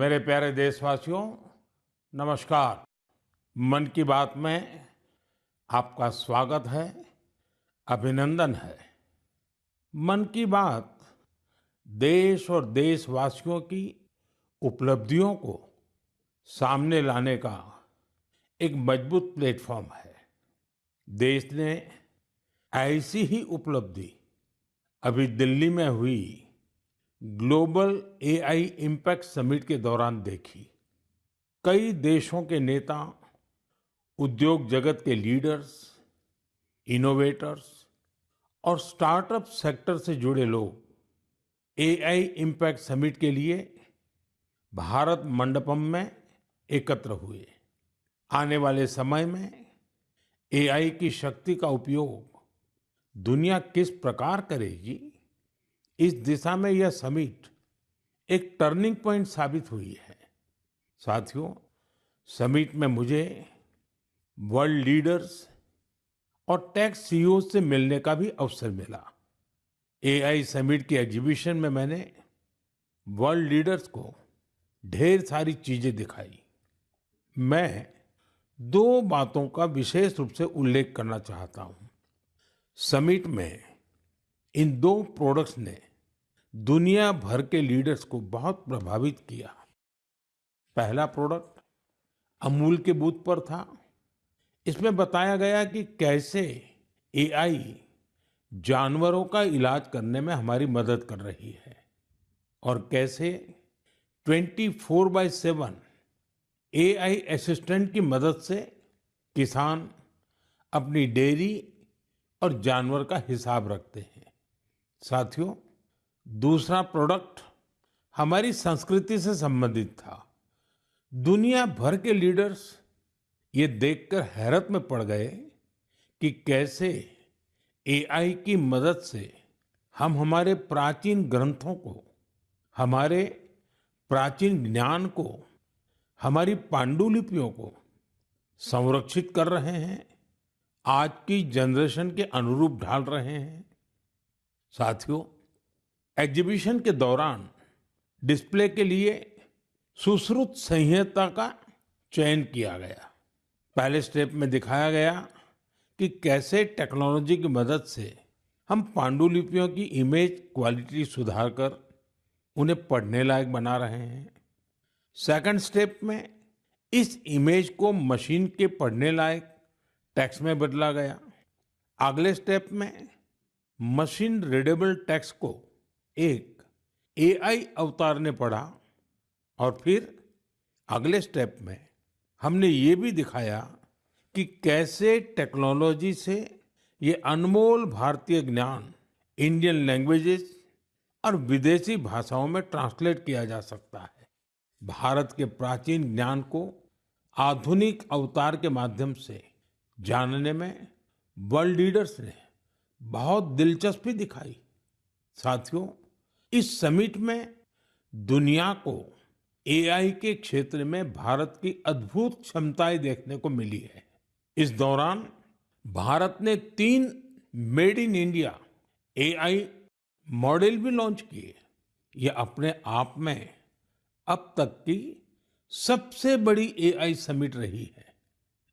मेरे प्यारे देशवासियों, नमस्कार। मन की बात में आपका स्वागत है, अभिनंदन है। मन की बात देश और देशवासियों की उपलब्धियों को सामने लाने का एक मजबूत प्लेटफॉर्म है। देश ने ऐसी ही उपलब्धि अभी दिल्ली में हुई ग्लोबल एआई इम्पैक्ट समिट के दौरान देखी। कई देशों के नेता, उद्योग जगत के लीडर्स, इनोवेटर्स और स्टार्टअप सेक्टर से जुड़े लोग एआई इम्पैक्ट समिट के लिए भारत मंडपम में एकत्र हुए। आने वाले समय में एआई की शक्ति का उपयोग दुनिया किस प्रकार करेगी, इस दिशा में यह समिट एक टर्निंग पॉइंट साबित हुई है। साथियों, समिट में मुझे वर्ल्ड लीडर्स और टेक सीईओ से मिलने का भी अवसर मिला। एआई समिट की एग्जीबिशन में मैंने वर्ल्ड लीडर्स को ढेर सारी चीजें दिखाई। मैं दो बातों का विशेष रूप से उल्लेख करना चाहता हूं। समिट में इन दो प्रोडक्ट्स ने दुनिया भर के लीडर्स को बहुत प्रभावित किया। पहला प्रोडक्ट अमूल के बूथ पर था। इसमें बताया गया कि कैसे एआई जानवरों का इलाज करने में हमारी मदद कर रही है और कैसे 24/7 एआई असिस्टेंट की मदद से किसान अपनी डेयरी और जानवर का हिसाब रखते हैं। साथियों, दूसरा प्रोडक्ट हमारी संस्कृति से संबंधित था। दुनिया भर के लीडर्स ये देखकर हैरत में पड़ गए कि कैसे एआई की मदद से हम हमारे प्राचीन ग्रंथों को, हमारे प्राचीन ज्ञान को, हमारी पांडुलिपियों को संरक्षित कर रहे हैं, आज की जनरेशन के अनुरूप ढाल रहे हैं। साथियों, एग्जीबिशन के दौरान डिस्प्ले के लिए सुश्रुत संहिता का चयन किया गया। पहले स्टेप में दिखाया गया कि कैसे टेक्नोलॉजी की मदद से हम पांडुलिपियों की इमेज क्वालिटी सुधारकर उन्हें पढ़ने लायक बना रहे हैं। सेकंड स्टेप में इस इमेज को मशीन के पढ़ने लायक टेक्स्ट में बदला गया। अगले स्टेप में मशीन रीडेबल टेक्स्ट को एक एआई अवतार ने पढ़ा और फिर अगले स्टेप में हमने ये भी दिखाया कि कैसे टेक्नोलॉजी से ये अनमोल भारतीय ज्ञान इंडियन लैंग्वेजेस और विदेशी भाषाओं में ट्रांसलेट किया जा सकता है। भारत के प्राचीन ज्ञान को आधुनिक अवतार के माध्यम से जानने में वर्ल्ड लीडर्स ने बहुत दिलचस्पी दिखाई। साथियों, इस समिट में दुनिया को एआई के क्षेत्र में भारत की अद्भुत क्षमताएं देखने को मिली है। इस दौरान भारत ने 3 made in India AI model भी लॉन्च किए। ये अपने आप में अब तक की सबसे बड़ी एआई समिट रही है।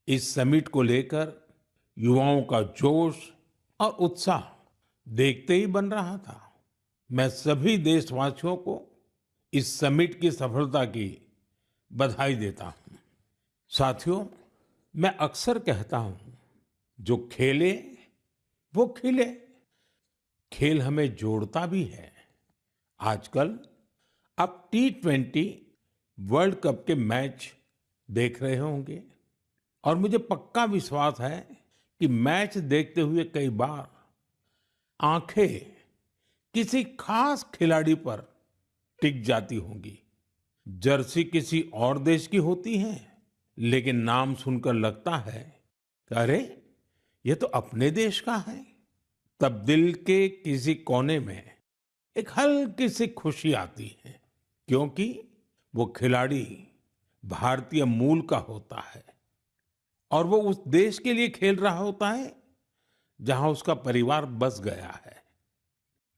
इस समिट को लेकर युवाओं का जोश और उत्साह देखते ही बन रहा था। मैं सभी देशवासियों को इस समिट की सफलता की बधाई देता हूं। साथियों, मैं अक्सर कहता हूं, जो खेले वो खिले। खेल हमें जोड़ता भी है। आजकल आप T20 वर्ल्ड कप के मैच देख रहे होंगे और मुझे पक्का विश्वास है कि मैच देखते हुए कई बार आंखें किसी खास खिलाड़ी पर टिक जाती होंगी। जर्सी किसी और देश की होती है, लेकिन नाम सुनकर लगता है कि अरे, ये तो अपने देश का है। तब दिल के किसी कोने में एक हल्की सी खुशी आती है, क्योंकि वो खिलाड़ी भारतीय मूल का होता है और वो उस देश के लिए खेल रहा होता है जहां उसका परिवार बस गया है।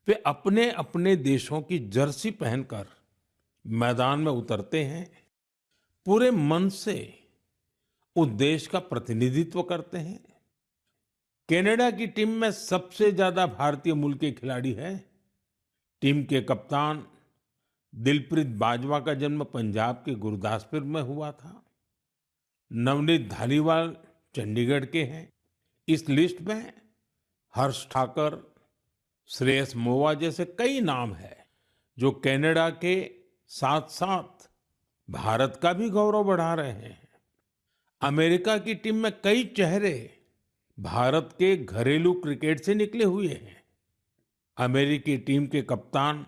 वे अपने अपने देशों की जर्सी पहनकर मैदान में उतरते हैं, पूरे मन से उस देश का प्रतिनिधित्व करते हैं। कनाडा की टीम में सबसे ज्यादा भारतीय मूल के खिलाड़ी हैं। टीम के कप्तान दिलप्रीत बाजवा का जन्म पंजाब के गुरदासपुर में हुआ था। नवनीत धालीवाल चंडीगढ़ के हैं। इस लिस्ट में हर्ष ठाकर, श्रेयस मोवा जैसे कई नाम हैं जो कनाडा के साथ साथ भारत का भी गौरव बढ़ा रहे हैं। अमेरिका की टीम में कई चेहरे भारत के घरेलू क्रिकेट से निकले हुए हैं। अमेरिकी टीम के कप्तान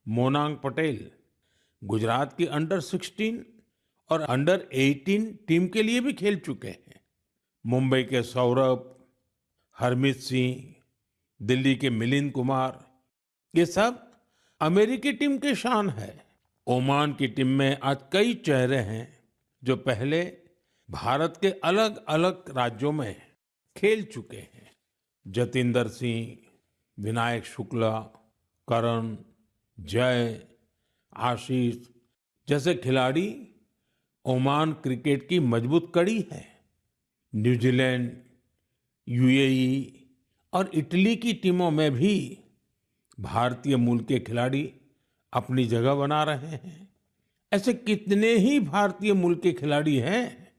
मोनांग पटेल गुजरात की अंडर 16 और अंडर 18 टीम के लिए भी खेल चुके हैं। मुंबई के सौरभ, हरमीत सिंह, दिल्ली के मिलिंद कुमार, ये सब अमेरिकी टीम के शान है। ओमान की टीम में आज कई चेहरे हैं जो पहले भारत के अलग अलग राज्यों में खेल चुके हैं। जतिंदर सिंह, विनायक शुक्ला, करण, जय, आशीष जैसे खिलाड़ी ओमान क्रिकेट की मजबूत कड़ी है। न्यूजीलैंड, यूएई और इटली की टीमों में भी भारतीय मूल के खिलाड़ी अपनी जगह बना रहे हैं। ऐसे कितने ही भारतीय मूल के खिलाड़ी हैं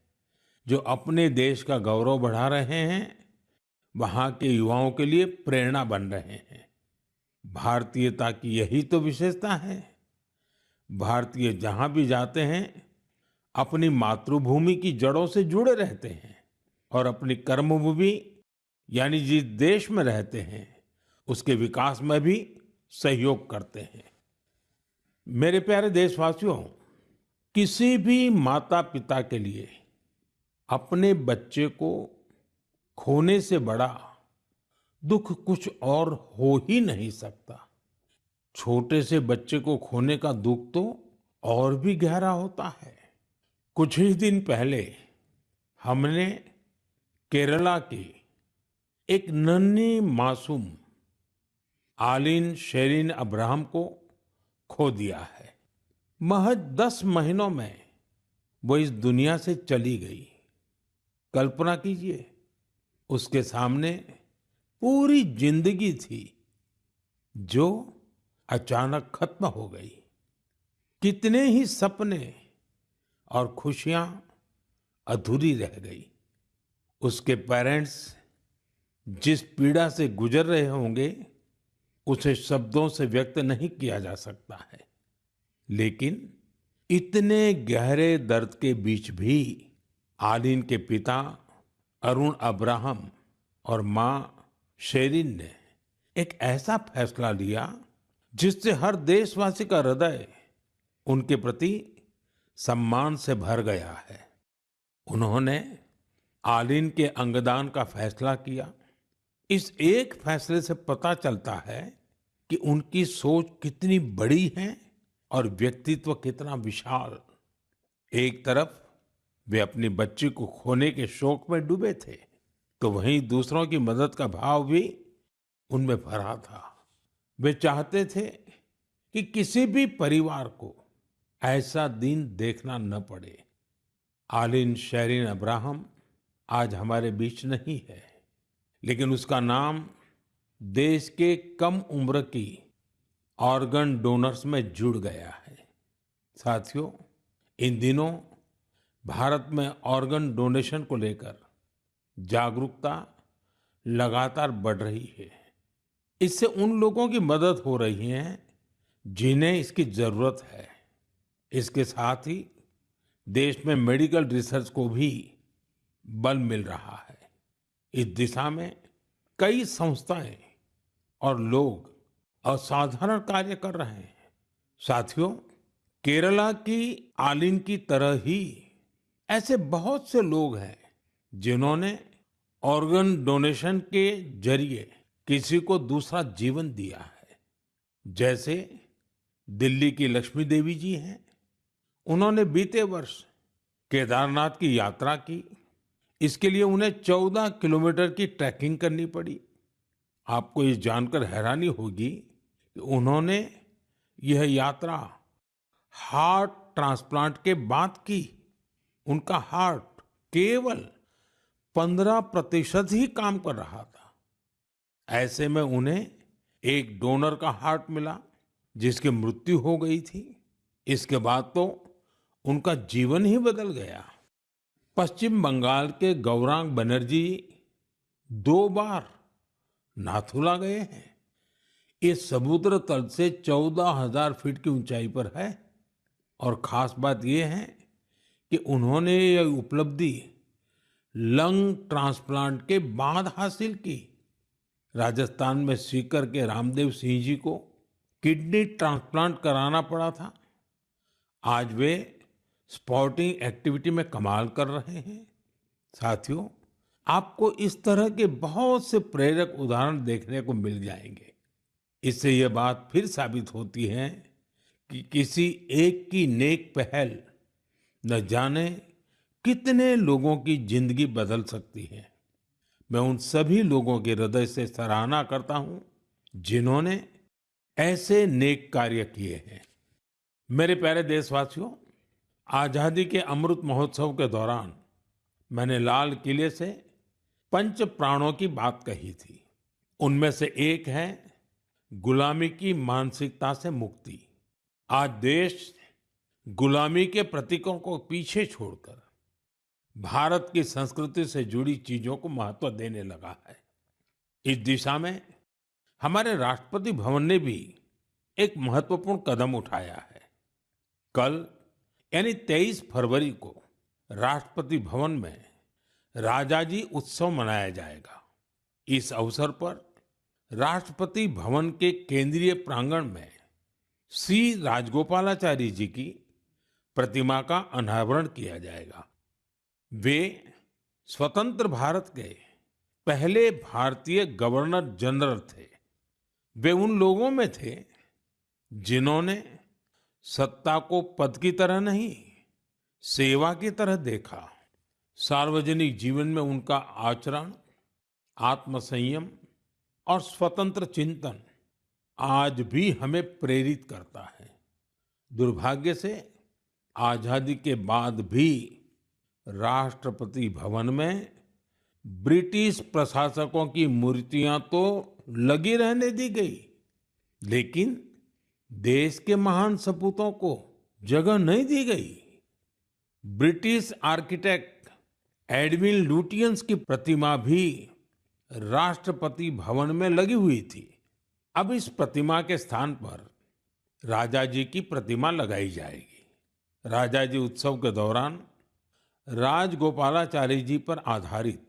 जो अपने देश का गौरव बढ़ा रहे हैं, वहां के युवाओं के लिए प्रेरणा बन रहे हैं। भारतीयता की यही तो विशेषता है। भारतीय जहां भी जाते हैं अपनी मातृभूमि की जड़ों से जुड़े रहते हैं और अपनी कर्मभूमि यानी जिस देश में रहते हैं उसके विकास में भी सहयोग करते हैं। मेरे प्यारे देशवासियों, किसी भी माता पिता के लिए अपने बच्चे को खोने से बड़ा दुख कुछ और हो ही नहीं सकता। छोटे से बच्चे को खोने का दुख तो और भी गहरा होता है। कुछ ही दिन पहले हमने केरला की एक नन्ही मासूम आलिन शेरिन अब्राहम को खो दिया है। महज 10 महीनों में वो इस दुनिया से चली गई। कल्पना कीजिए, उसके सामने पूरी जिंदगी थी जो अचानक खत्म हो गई। कितने ही सपने और खुशियां अधूरी रह गई। उसके पेरेंट्स जिस पीड़ा से गुजर रहे होंगे उसे शब्दों से व्यक्त नहीं किया जा सकता है। लेकिन इतने गहरे दर्द के बीच भी आलिन के पिता अरुण अब्राहम और मां शेरिन ने एक ऐसा फैसला लिया जिससे हर देशवासी का हृदय उनके प्रति सम्मान से भर गया है। उन्होंने आलिन के अंगदान का फैसला किया। इस एक फैसले से पता चलता है कि उनकी सोच कितनी बड़ी है और व्यक्तित्व कितना विशाल। एक तरफ वे अपनी बच्ची को खोने के शोक में डूबे थे, तो वहीं दूसरों की मदद का भाव भी उनमें भरा था। वे चाहते थे कि किसी भी परिवार को ऐसा दिन देखना न पड़े। आलिन शेरिन अब्राहम आज हमारे बीच नहीं है, लेकिन उसका नाम देश के कम उम्र की ऑर्गन डोनर्स में जुड़ गया है। साथियों, इन दिनों भारत में ऑर्गन डोनेशन को लेकर जागरूकता लगातार बढ़ रही है। इससे उन लोगों की मदद हो रही है जिन्हें इसकी जरूरत है। इसके साथ ही देश में मेडिकल रिसर्च को भी बल मिल रहा है। इस दिशा में कई संस्थाएं और लोग असाधारण कार्य कर रहे हैं। साथियों, केरला की आलिन की तरह ही ऐसे बहुत से लोग हैं जिन्होंने ऑर्गन डोनेशन के जरिए किसी को दूसरा जीवन दिया है। जैसे दिल्ली की लक्ष्मी देवी जी हैं। उन्होंने बीते वर्ष केदारनाथ की यात्रा की। इसके लिए उन्हें 14 किलोमीटर की ट्रैकिंग करनी पड़ी। आपको ये जानकर हैरानी होगी कि उन्होंने यह यात्रा हार्ट ट्रांसप्लांट के बाद की। उनका हार्ट केवल 15% ही काम कर रहा था। ऐसे में उन्हें एक डोनर का हार्ट मिला, जिसकी मृत्यु हो गई थी। इसके बाद तो उनका जीवन ही बदल गया। पश्चिम बंगाल के गौरांग बनर्जी 2 बार नाथुला गए हैं। ये समुद्र तल से 14,000 फीट की ऊंचाई पर है। और खास बात यह है कि उन्होंने ये उपलब्धि लंग ट्रांसप्लांट के बाद हासिल की। राजस्थान में सीकर के रामदेव सिंह जी को किडनी ट्रांसप्लांट कराना पड़ा था। आज वे स्पोर्टिंग एक्टिविटी में कमाल कर रहे हैं। साथियों, आपको इस तरह के बहुत से प्रेरक उदाहरण देखने को मिल जाएंगे। इससे यह बात फिर साबित होती है कि किसी एक की नेक पहल न जाने कितने लोगों की जिंदगी बदल सकती है। मैं उन सभी लोगों के हृदय से सराहना करता हूं जिन्होंने ऐसे नेक कार्य किए हैं। मेरे प्यारे देशवासियों, आजादी के अमृत महोत्सव के दौरान मैंने लाल किले से पंच प्राणों की बात कही थी। उनमें से एक है गुलामी की मानसिकता से मुक्ति। आज देश गुलामी के प्रतीकों को पीछे छोड़कर भारत की संस्कृति से जुड़ी चीजों को महत्व देने लगा है। इस दिशा में हमारे राष्ट्रपति भवन ने भी एक महत्वपूर्ण कदम उठाया है। कल यानी 23 फरवरी को राष्ट्रपति भवन में राजाजी उत्सव मनाया जाएगा। इस अवसर पर राष्ट्रपति भवन के केंद्रीय प्रांगण में श्री राजगोपालाचारी जी की प्रतिमा का अनावरण किया जाएगा। वे स्वतंत्र भारत के पहले भारतीय गवर्नर जनरल थे। वे उन लोगों में थे जिन्होंने सत्ता को पद की तरह नहीं, सेवा की तरह देखा। सार्वजनिक जीवन में उनका आचरण, आत्मसंयम और स्वतंत्र चिंतन आज भी हमें प्रेरित करता है। दुर्भाग्य से आजादी के बाद भी राष्ट्रपति भवन में ब्रिटिश प्रशासकों की मूर्तियां तो लगी रहने दी गई, लेकिन देश के महान सपूतों को जगह नहीं दी गई। ब्रिटिश आर्किटेक्ट एडविन लुटियंस की प्रतिमा भी राष्ट्रपति भवन में लगी हुई थी। अब इस प्रतिमा के स्थान पर राजा जी की प्रतिमा लगाई जाएगी। राजा जी उत्सव के दौरान राजगोपालाचारी जी पर आधारित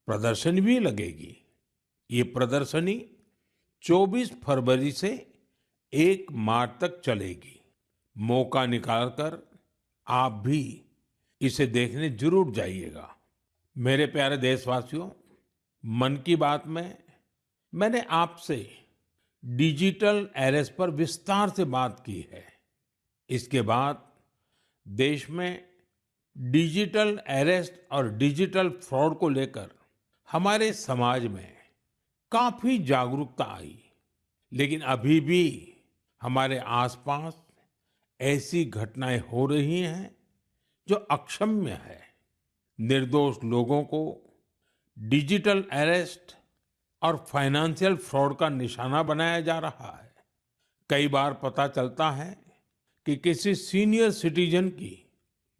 प्रदर्शनी भी लगेगी। ये प्रदर्शनी 24 फरवरी से 1 मार्च तक चलेगी। मौका निकालकर आप भी इसे देखने जरूर जाइएगा। मेरे प्यारे देशवासियों, मन की बात में मैंने आपसे डिजिटल अरेस्ट पर विस्तार से बात की है। इसके बाद देश में डिजिटल अरेस्ट और डिजिटल फ्रॉड को लेकर हमारे समाज में काफी जागरूकता आई, लेकिन अभी भी हमारे आसपास ऐसी घटनाएं हो रही हैं जो अक्षम्य है। निर्दोष लोगों को डिजिटल अरेस्ट और फाइनेंशियल फ्रॉड का निशाना बनाया जा रहा है। कई बार पता चलता है कि किसी सीनियर सिटीजन की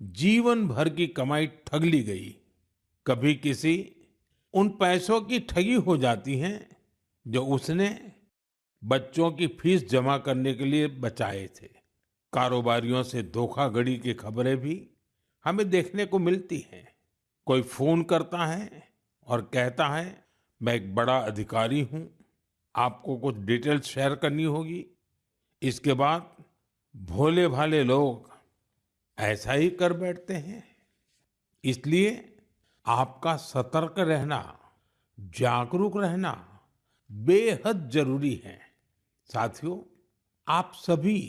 जीवन भर की कमाई ठग ली गई। कभी किसी उन पैसों की ठगी हो जाती है जो उसने बच्चों की फीस जमा करने के लिए बचाए थे। कारोबारियों से धोखाधड़ी की खबरें भी हमें देखने को मिलती हैं। कोई फोन करता है और कहता है, मैं एक बड़ा अधिकारी हूं, आपको कुछ डिटेल्स शेयर करनी होगी। इसके बाद भोले भाले लोग ऐसा ही कर बैठते हैं। इसलिए आपका सतर्क रहना, जागरूक रहना बेहद जरूरी है। साथियों, आप सभी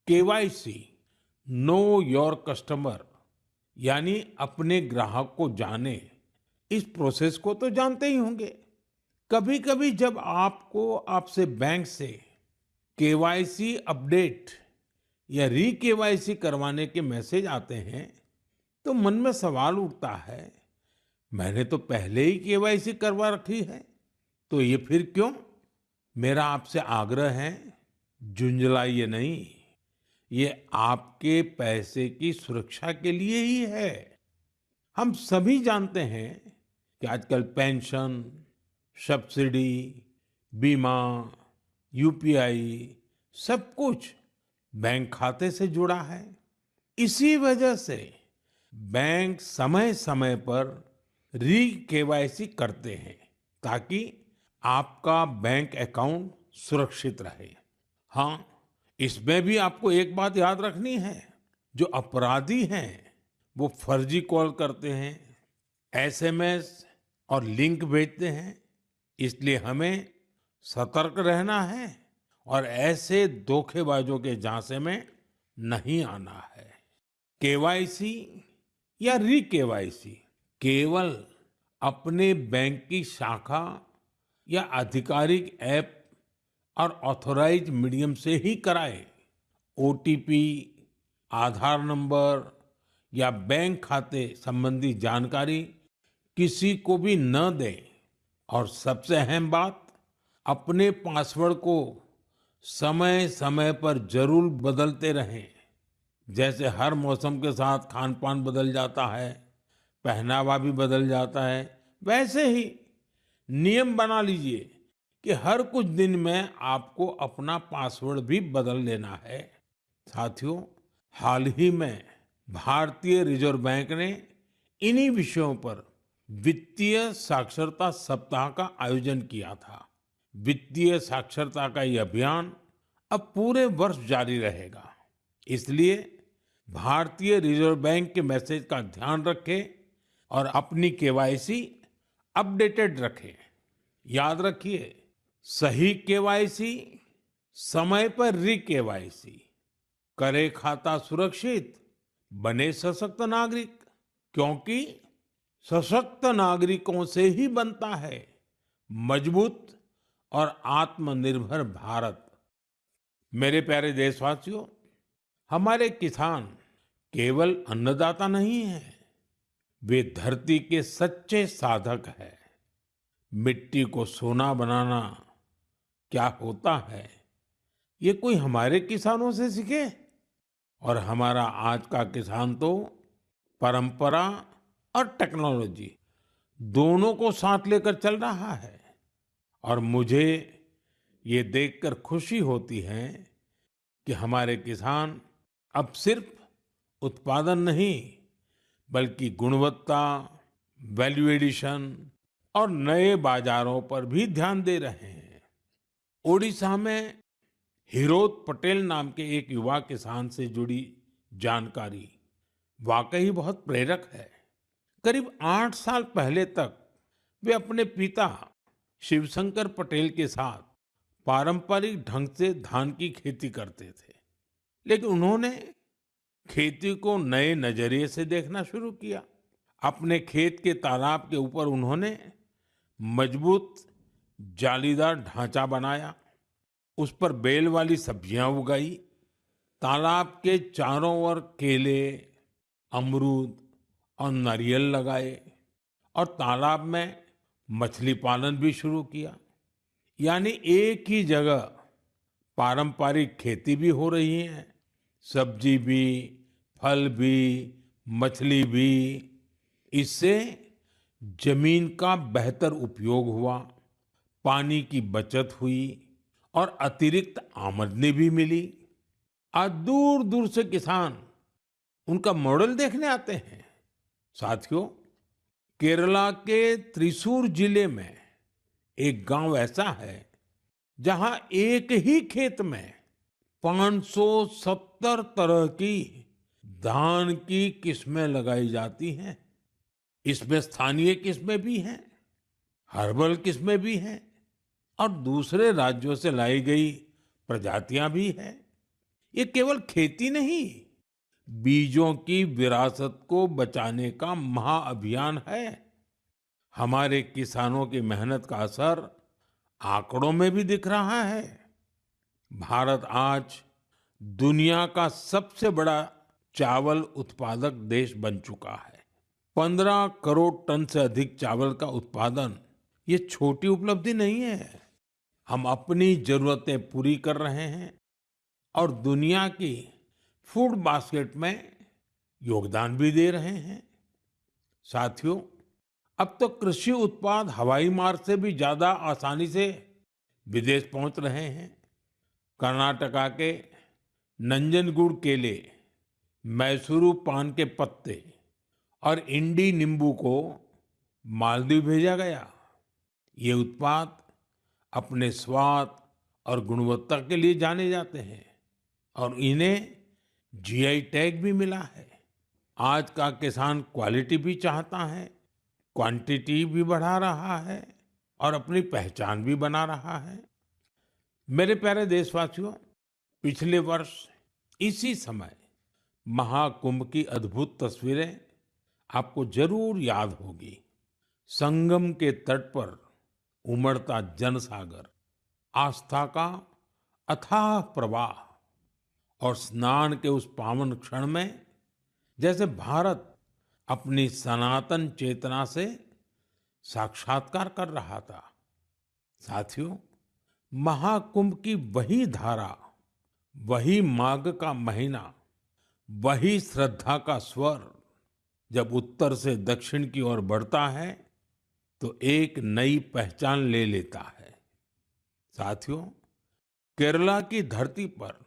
केवाईसी नो योर कस्टमर यानी अपने ग्राहक को जाने, इस प्रोसेस को तो जानते ही होंगे। कभी कभी जब आपको आपसे बैंक से केवाईसी अपडेट या री केवाईसी करवाने के मैसेज आते हैं, तो मन में सवाल उठता है, मैंने तो पहले ही केवाईसी करवा रखी है, तो ये फिर क्यों? मेरा आपसे आग्रह है, झुंझलाइए नहीं। ये आपके पैसे की सुरक्षा के लिए ही है। हम सभी जानते हैं कि आजकल पेंशन, सब्सिडी, बीमा, यूपीआई सब कुछ बैंक खाते से जुड़ा है। इसी वजह से बैंक समय समय पर री केवाईसी करते हैं, ताकि आपका बैंक अकाउंट सुरक्षित रहे। हाँ, इसमें भी आपको एक बात याद रखनी है, जो अपराधी हैं वो फर्जी कॉल करते हैं, एसएमएस और लिंक भेजते हैं। इसलिए हमें सतर्क रहना है और ऐसे धोखेबाजों के झांसे में नहीं आना है। केवाईसी या री केवाईसी केवल अपने बैंक की शाखा या आधिकारिक ऐप और ऑथराइज्ड मीडियम से ही कराएं। ओटीपी, आधार नंबर या बैंक खाते संबंधी जानकारी किसी को भी न दें। और सबसे अहम बात, अपने पासवर्ड को समय समय पर जरूर बदलते रहें। जैसे हर मौसम के साथ खान पान बदल जाता है, पहनावा भी बदल जाता है, वैसे ही नियम बना लीजिए कि हर कुछ दिन में आपको अपना पासवर्ड भी बदल लेना है। साथियों, हाल ही में भारतीय रिजर्व बैंक ने इन्हीं विषयों पर वित्तीय साक्षरता सप्ताह का आयोजन किया था। वित्तीय साक्षरता का ये अभियान अब पूरे वर्ष जारी रहेगा। इसलिए भारतीय रिजर्व बैंक के मैसेज का ध्यान रखें और अपनी केवाईसी अपडेटेड रखें। याद रखिए, सही केवाईसी, समय पर री केवाईसी, करे खाता सुरक्षित, बने सशक्त नागरिक। क्योंकि सशक्त नागरिकों से ही बनता है मजबूत और आत्मनिर्भर भारत। मेरे प्यारे देशवासियों, हमारे किसान केवल अन्नदाता नहीं हैं, वे धरती के सच्चे साधक हैं। मिट्टी को सोना बनाना क्या होता है, ये कोई हमारे किसानों से सीखे। और हमारा आज का किसान तो परंपरा और टेक्नोलॉजी दोनों को साथ लेकर चल रहा है। और मुझे ये देखकर खुशी होती है कि हमारे किसान अब सिर्फ उत्पादन नहीं, बल्कि गुणवत्ता, वैल्यू एडिशन और नए बाजारों पर भी ध्यान दे रहे हैं। ओडिशा में हिरोत पटेल नाम के एक युवा किसान से जुड़ी जानकारी वाकई बहुत प्रेरक है। करीब 8 साल पहले तक वे अपने पिता शिवशंकर पटेल के साथ पारंपरिक ढंग से धान की खेती करते थे। लेकिन उन्होंने खेती को नए नजरिए से देखना शुरू किया। अपने खेत के तालाब के ऊपर उन्होंने मजबूत जालीदार ढांचा बनाया, उस पर बेल वाली सब्जियां उगाई, तालाब के चारों ओर केले, अमरूद और नारियल लगाए और तालाब में मछली पालन भी शुरू किया। यानी एक ही जगह पारंपरिक खेती भी हो रही है, सब्जी भी, फल भी, मछली भी। इससे जमीन का बेहतर उपयोग हुआ, पानी की बचत हुई और अतिरिक्त आमदनी भी मिली। आज दूर दूर से किसान उनका मॉडल देखने आते हैं। साथियों, केरला के त्रिशूर जिले में एक गांव ऐसा है जहां एक ही खेत में 570 तरह की धान की किस्में लगाई जाती हैं। इसमें स्थानीय किस्में भी हैं, हर्बल किस्में भी हैं और दूसरे राज्यों से लाई गई प्रजातियां भी हैं। ये केवल खेती नहीं, बीजों की विरासत को बचाने का महाअभियान है। हमारे किसानों की मेहनत का असर आंकड़ों में भी दिख रहा है। भारत आज दुनिया का सबसे बड़ा चावल उत्पादक देश बन चुका है। 15 करोड़ टन से अधिक चावल का उत्पादन ये छोटी उपलब्धि नहीं है। हम अपनी जरूरतें पूरी कर रहे हैं और दुनिया की फूड बास्केट में योगदान भी दे रहे हैं। साथियों, अब तो कृषि उत्पाद हवाई मार्ग से भी ज्यादा आसानी से विदेश पहुंच रहे हैं। कर्नाटका के नंजनगुड केले, मैसूरू पान के पत्ते और इंडी नींबू को मालदीव भेजा गया। ये उत्पाद अपने स्वाद और गुणवत्ता के लिए जाने जाते हैं और इन्हें जीआई टैग भी मिला है। आज का किसान क्वालिटी भी चाहता है, क्वांटिटी भी बढ़ा रहा है और अपनी पहचान भी बना रहा है। मेरे प्यारे देशवासियों, पिछले वर्ष इसी समय महाकुंभ की अद्भुत तस्वीरें आपको जरूर याद होगी। संगम के तट पर उमड़ता जनसागर, आस्था का अथाह प्रवाह और स्नान के उस पावन क्षण में जैसे भारत अपनी सनातन चेतना से साक्षात्कार कर रहा था। साथियों, महाकुंभ की वही धारा, वही माघ का महीना, वही श्रद्धा का स्वर जब उत्तर से दक्षिण की ओर बढ़ता है तो एक नई पहचान ले लेता है। साथियों, केरला की धरती पर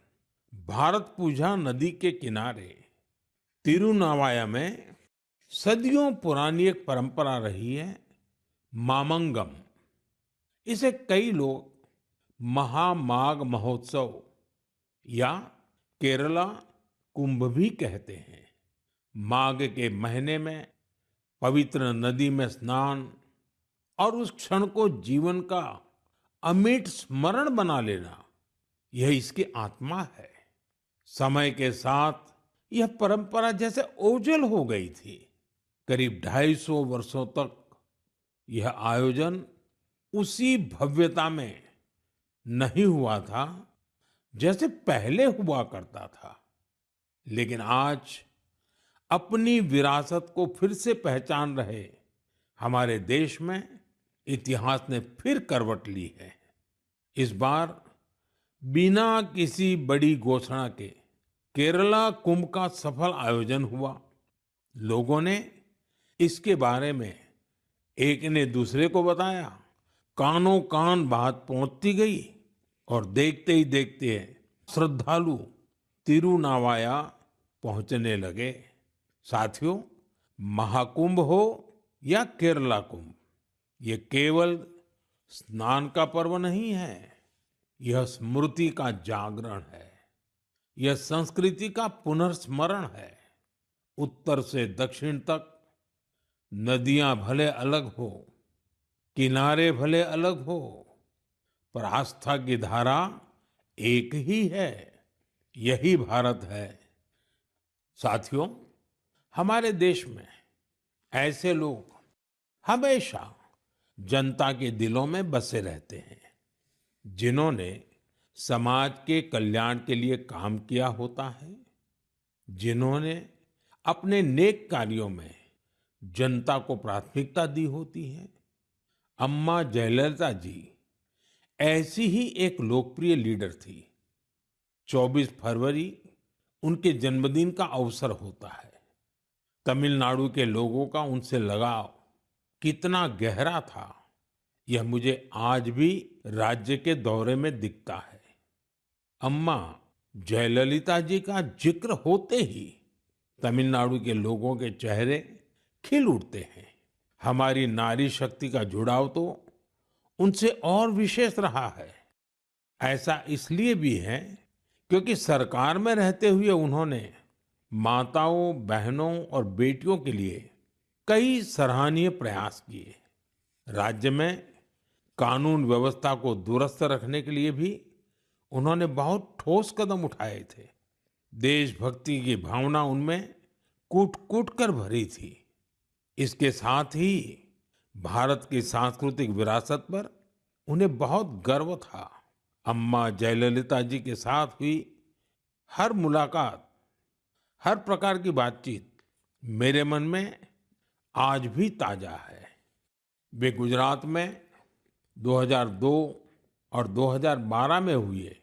भारत पूजा नदी के किनारे तिरुनावाया में सदियों पुरानी एक परंपरा रही है, मामंगम। इसे कई लोग महामाघ महोत्सव या केरला कुंभ भी कहते हैं। माघ के महीने में पवित्र नदी में स्नान और उस क्षण को जीवन का अमिट स्मरण बना लेना, यह इसकी आत्मा है। समय के साथ यह परंपरा जैसे ओझल हो गई थी। करीब 250 वर्षों तक यह आयोजन उसी भव्यता में नहीं हुआ था जैसे पहले हुआ करता था। लेकिन आज अपनी विरासत को फिर से पहचान रहे हमारे देश में इतिहास ने फिर करवट ली है। इस बार बिना किसी बड़ी घोषणा के केरला कुंभ का सफल आयोजन हुआ। लोगों ने इसके बारे में एक ने दूसरे को बताया, कानों कान बात पहुंचती गई और देखते ही देखते श्रद्धालु तिरुनावाया पहुंचने लगे। साथियों, महाकुंभ हो या केरला कुंभ, ये केवल स्नान का पर्व नहीं है, यह स्मृति का जागरण है, यह संस्कृति का पुनर्स्मरण है। उत्तर से दक्षिण तक नदियां भले अलग हो, किनारे भले अलग हो, पर आस्था की धारा एक ही है, यही भारत है। साथियों, हमारे देश में ऐसे लोग हमेशा जनता के दिलों में बसे रहते हैं, जिन्होंने समाज के कल्याण के लिए काम किया होता है, जिन्होंने अपने नेक कार्यों में जनता को प्राथमिकता दी होती है। अम्मा जयललिता जी ऐसी ही एक लोकप्रिय लीडर थी। 24 फरवरी उनके जन्मदिन का अवसर होता है। तमिलनाडु के लोगों का उनसे लगाव कितना गहरा था, यह मुझे आज भी राज्य के दौरे में दिखता है। अम्मा जयललिता जी का जिक्र होते ही तमिलनाडु के लोगों के चेहरे खिल उठते हैं। हमारी नारी शक्ति का जुड़ाव तो उनसे और विशेष रहा है। ऐसा इसलिए भी है क्योंकि सरकार में रहते हुए उन्होंने माताओं, बहनों और बेटियों के लिए कई सराहनीय प्रयास किए। राज्य में कानून व्यवस्था को दुरुस्त रखने के लिए भी उन्होंने बहुत ठोस कदम उठाए थे। देशभक्ति की भावना उनमें कूट-कूट कर भरी थी। इसके साथ ही भारत की सांस्कृतिक विरासत पर उन्हें बहुत गर्व था। अम्मा जयललिता जी के साथ हुई हर मुलाकात, हर प्रकार की बातचीत मेरे मन में आज भी ताजा है। वे गुजरात में 2002 और 2012 में हुए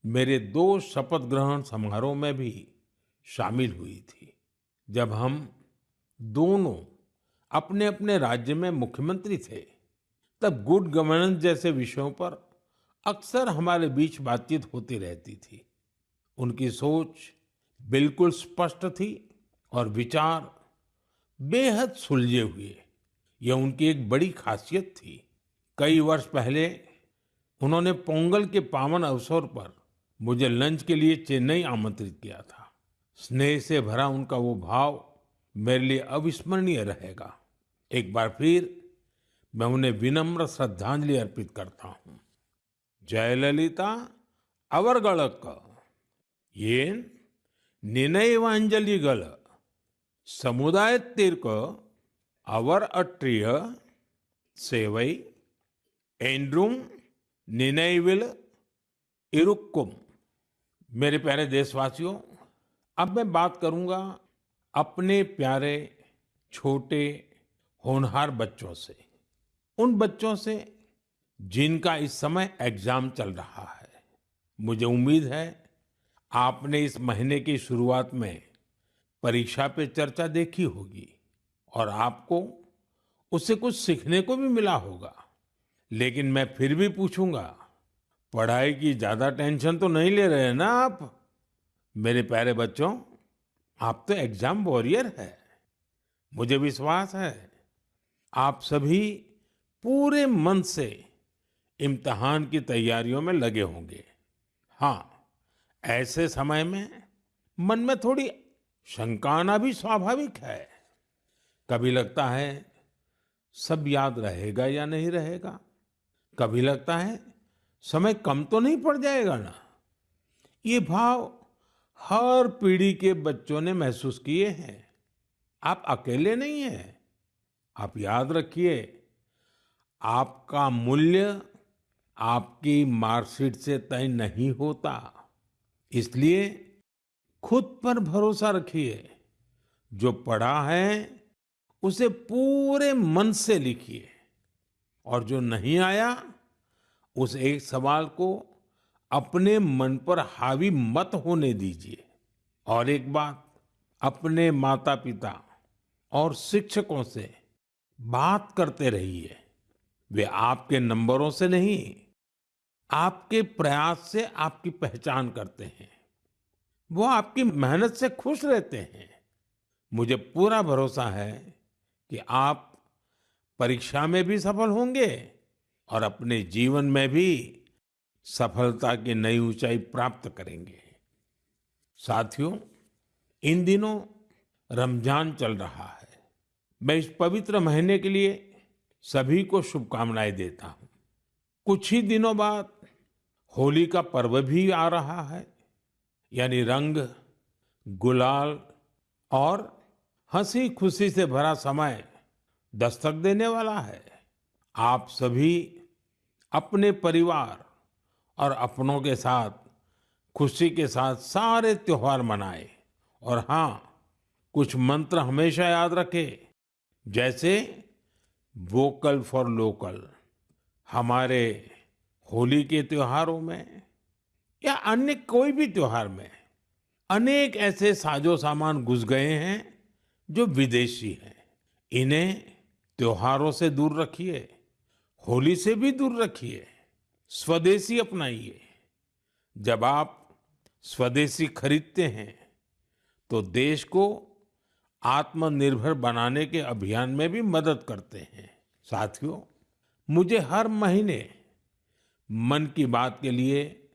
मेरे 2 शपथ ग्रहण समारोह में भी शामिल हुई थी, जब हम दोनों अपने-अपने राज्य में मुख्यमंत्री थे। तब गुड गवर्नेंस जैसे विषयों पर अक्सर हमारे बीच बातचीत होती रहती थी। उनकी सोच बिल्कुल स्पष्ट थी और विचार बेहद सुलझे हुए। यह उनकी एक बड़ी खासियत थी। कई वर्ष पहले उन्होंने पोंगल के पावन अवसर पर मुझे लंच के लिए चेन्नई आमंत्रित किया था। स्नेह से भरा उनका वो भाव मेरे लिए अविस्मरणीय रहेगा। एक बार फिर मैं उन्हें विनम्र श्रद्धांजलि अर्पित करता हूँ। जयललिता अवरगड़क येन निनयवांजलिगल समुदाय तीर्क अवर अट्रिय सेवई एंड्रुम निनयविल इरुक्कुम। मेरे प्यारे देशवासियों, अब मैं बात करूंगा अपने प्यारे छोटे होनहार बच्चों से, उन बच्चों से जिनका इस समय एग्जाम चल रहा है। मुझे उम्मीद है आपने इस महीने की शुरुआत में परीक्षा पे चर्चा देखी होगी और आपको उससे कुछ सीखने को भी मिला होगा। लेकिन मैं फिर भी पूछूंगा, पढ़ाई की ज्यादा टेंशन तो नहीं ले रहे ना आप? मेरे प्यारे बच्चों, आप तो एग्जाम वॉरियर है। मुझे विश्वास है आप सभी पूरे मन से इम्तिहान की तैयारियों में लगे होंगे। हाँ, ऐसे समय में मन में थोड़ी शंका आना भी स्वाभाविक है। कभी लगता है सब याद रहेगा या नहीं रहेगा, कभी लगता है समय कम तो नहीं पड़ जाएगा ना। ये भाव हर पीढ़ी के बच्चों ने महसूस किए हैं। आप अकेले नहीं हैं। आप याद रखिए, आपका मूल्य आपकी मार्कशीट से तय नहीं होता। इसलिए खुद पर भरोसा रखिए। जो पढ़ा है उसे पूरे मन से लिखिए और जो नहीं आया उस एक सवाल को अपने मन पर हावी मत होने दीजिए। और एक बात, अपने माता पिता और शिक्षकों से बात करते रहिए। वे आपके नंबरों से नहीं, आपके प्रयास से आपकी पहचान करते हैं। वो आपकी मेहनत से खुश रहते हैं। मुझे पूरा भरोसा है कि आप परीक्षा में भी सफल होंगे और अपने जीवन में भी सफलता की नई ऊंचाई प्राप्त करेंगे। साथियों, इन दिनों रमजान चल रहा है। मैं इस पवित्र महीने के लिए सभी को शुभकामनाएं देता हूं। कुछ ही दिनों बाद होली का पर्व भी आ रहा है, यानी रंग, गुलाल और हंसी खुशी से भरा समय दस्तक देने वाला है। आप सभी अपने परिवार और अपनों के साथ खुशी के साथ सारे त्योहार मनाएं। और हाँ, कुछ मंत्र हमेशा याद रखें, जैसे वोकल फॉर लोकल। हमारे होली के त्योहारों में या अन्य कोई भी त्योहार में अनेक ऐसे साजो सामान घुस गए हैं जो विदेशी हैं। इन्हें त्योहारों से दूर रखिए, होली से भी दूर रखिए, स्वदेशी अपनाइए। जब आप स्वदेशी खरीदते हैं तो देश को आत्मनिर्भर बनाने के अभियान में भी मदद करते हैं। साथियों, मुझे हर महीने मन की बात के लिए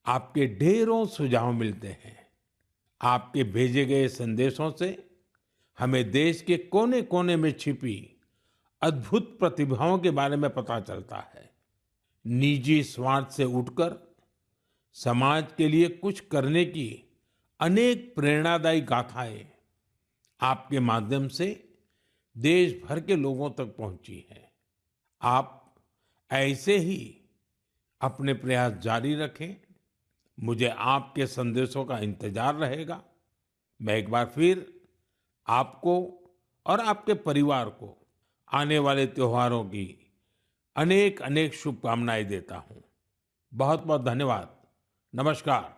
आपके ढेरों सुझाव मिलते हैं। आपके भेजे गए संदेशों से हमें देश के कोने-कोने में छिपी अद्भुत प्रतिभाओं के बारे में पता चलता है। निजी स्वार्थ से उठकर समाज के लिए कुछ करने की अनेक प्रेरणादायी गाथाएं आपके माध्यम से देश भर के लोगों तक पहुंची हैं। आप ऐसे ही अपने प्रयास जारी रखें। मुझे आपके संदेशों का इंतजार रहेगा। मैं एक बार फिर आपको और आपके परिवार को आने वाले त्योहारों की अनेक अनेक शुभकामनाएं देता हूं। बहुत बहुत धन्यवाद। नमस्कार।